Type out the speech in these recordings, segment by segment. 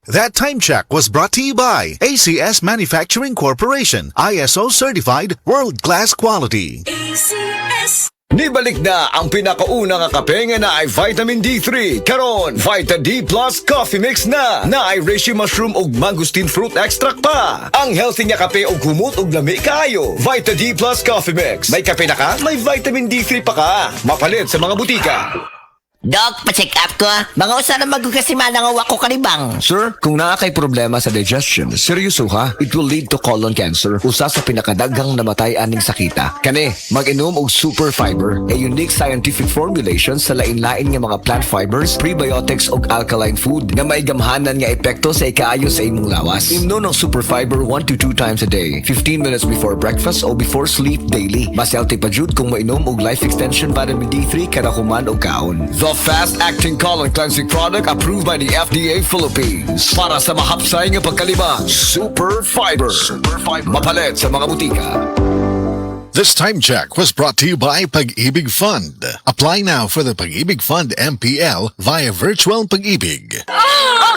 That time check was brought to you by ACS Manufacturing Corporation, ISO certified world-class quality. ACS. Nibalik na ang pinakaunang kape nga na ay vitamin D3. Karon, Vita D Plus Coffee Mix na ay reishi mushroom ug mangosteen fruit extract pa. Ang healthy nga kape ug humot ug lami kaayo. Vita D Plus Coffee Mix. May kape na ka, may vitamin D3 pa ka. Mapalit sa mga butika. Doc, pa-check up ko. Mga usa na magkasimana nga wako kanibang. Sir, kung naa kay problema sa digestion, seryoso ha, it will lead to colon cancer. Usa sa pinakadaghang namatay aning sakita. Kani, mag-inom og super fiber, a unique scientific formulation sa lain-lain nga mga plant fibers, prebiotics ug alkaline food nga may gamhanan nga epekto sa ikaayo sa imong lawas. Imnon ang super fiber 1 to 2 times a day, 15 minutes before breakfast o before sleep daily. Mas healthy pa jud kung mainom og life extension vitamin D3 kada human og kaon. The fast-acting colon cleansing product approved by the FDA Philippines. Para sa mahapsay nga pagkalima, Super Fiber. Mapalit sa mga butika. This time check was brought to you by Pag-ibig Fund. Apply now for the Pag-ibig Fund MPL via Virtual Pag-ibig.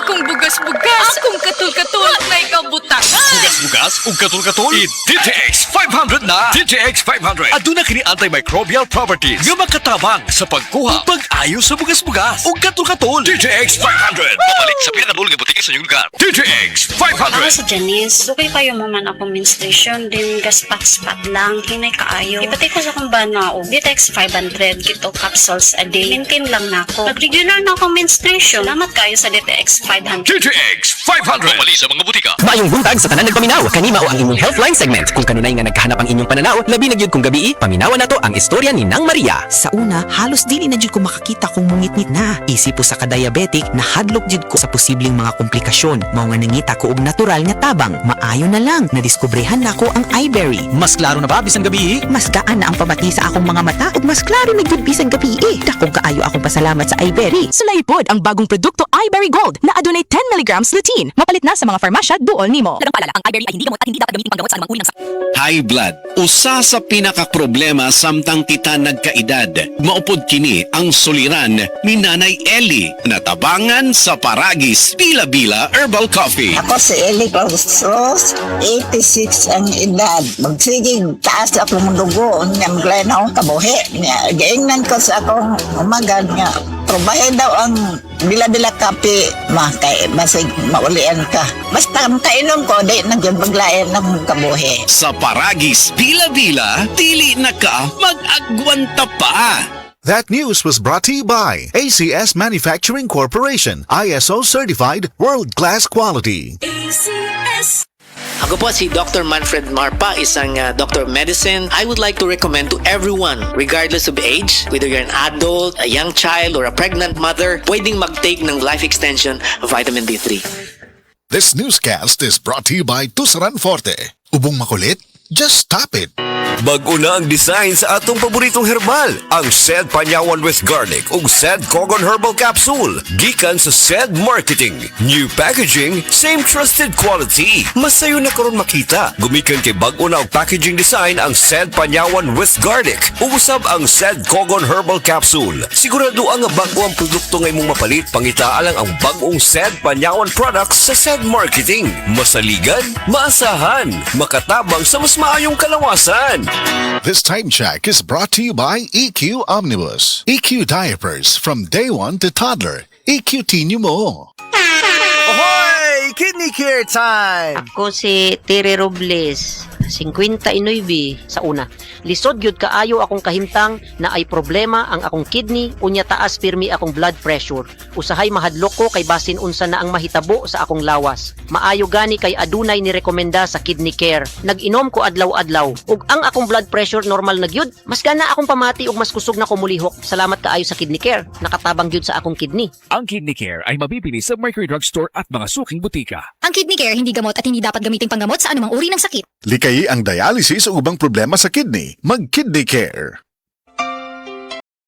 Akong bugas-bugas, akong katul-katul, may kabutangan. Bugas-bugas ug katul-katul. I-DTX 500 na. DTX 500. Aduna kini antimicrobial properties nga makatabang sa pagkuha ug pag-ayo sa bugas-bugas ug katul-katul. DTX 500. Mabalik sa pinakadul nga butika sa inyong lugar. DTX 500. Ako si Janice, okay kayo maman ako menstruation, din gaspat-spat lang, hinay kaayo. Ipatay ko sa kong banao, Ditex 500, kito capsules a day. Maintain lang na ako. Pag-regular na akong menstruation, salamat kayo sa Ditex 500. DTX 500. Mabalik sa mga butika. Maayong buntag sa tanan nagpaminaw. Kanima o ang inyong Healthline segment. Kung kanunay nga nagkahanap ang inyong pananaw, labi na gyud kung gabi, paminawan nato ang istorya ni Nang Maria. Sa una, halos dili na jud ko makakita kung mungit-ngit na. Isip po sa ka-diabetic, nahadlok jud ko sa posibleng mga komplikasyon. Mao nga nangita ko og natural nga tabang. Maayo na lang, nadiskobrehan na ko ang iBerry. Mas klaro na ba bisan gabi? Mas gaan na ang pamati sa akong mga mata ug mas klaro na gyud bisan gabi. Dakong kaayo akong pasalamat sa iBerry. Sulay pod ang bagong produkto iBerry Gold na adunay 10 mg lutein. Mapalit na sa mga farmasya duol nimo. Dagang paalala, ang iBerry ay hindi gamot at hindi dapat gamitin panggamot sa anumang uri ng sakit. High blood, usa sa pinakaproblema samtang kita nagkaedad. Maupod kini ang suliran ni Nanay Ellie, natabangan sa Paragis Bila-Bila Herbal Coffee. Ako si Ellie Clausos, 86 ang edad. Magsigig taas ako mong dugo, niyang glay na akong kabuhi. Gaingnan ko sa akong umagad nga. Probahe daw ang bila-bila kape, kay basig maulian ka. Basta kainom ko, di nagyang paglayan ng kabuhi. Sa Paragis Bila-Bila, dili na ka mag-agwanta pa. That news was brought to you by ACS Manufacturing Corporation, ISO certified world-class quality. ACS. Ako po si Dr. Manfred Marpa, isang Doctor of Medicine. I would like to recommend to everyone, regardless of age, whether you're an adult, a young child, or a pregnant mother, pwedeng mag-take ng life extension vitamin D3. This newscast is brought to you by Tusaran Forte. Ubong makulit? Just stop it. Bago na ang design sa atong paboritong herbal, ang Sed Panyawan with Garlic ug Sed Cogon Herbal Capsule. Gikan sa Sed Marketing. New packaging, same trusted quality. Masayo na karon makita. Gumikan kay bago na og packaging design ang Sed Panyawan with Garlic ug usab ang Sed Cogon Herbal Capsule. Sigurado ang bago ang produkto nga imong mapalit, pangitaa lang ang bagong Sed Panyawan products sa Sed Marketing. Masaligan, maasahan, makatabang sa mas maayong kalawasan. This time check is brought to you by EQ Omnibus. EQ diapers from day 1 to toddler. EQ Tinyo mo. Ahoy! Kidney care time! Ako si Tere Robles, 59 sa una. Lisod gyud kaayo akong kahimtang na ay problema ang akong kidney, unya taas pirmi akong blood pressure. Usahay mahadlok ko kay basin unsa na ang mahitabo sa akong lawas. Maayo gani kay adunay ni rekomenda sa kidney care. Nag-inom ko adlaw-adlaw ug ang akong blood pressure normal na gyud. Mas gana akong pamati ug mas kusog na ko mulihok. Salamat kaayo sa kidney care. Nakatabang gyud sa akong kidney. Ang Kidney Care ay mabibili sa Mercury Drugstore at mga suking butika. Ang kidney care hindi gamot at hindi dapat gamitin panggamot sa anumang uri ng sakit. Likayi ang dialysis o ubang problema sa kidney. Mag-Kidney Care.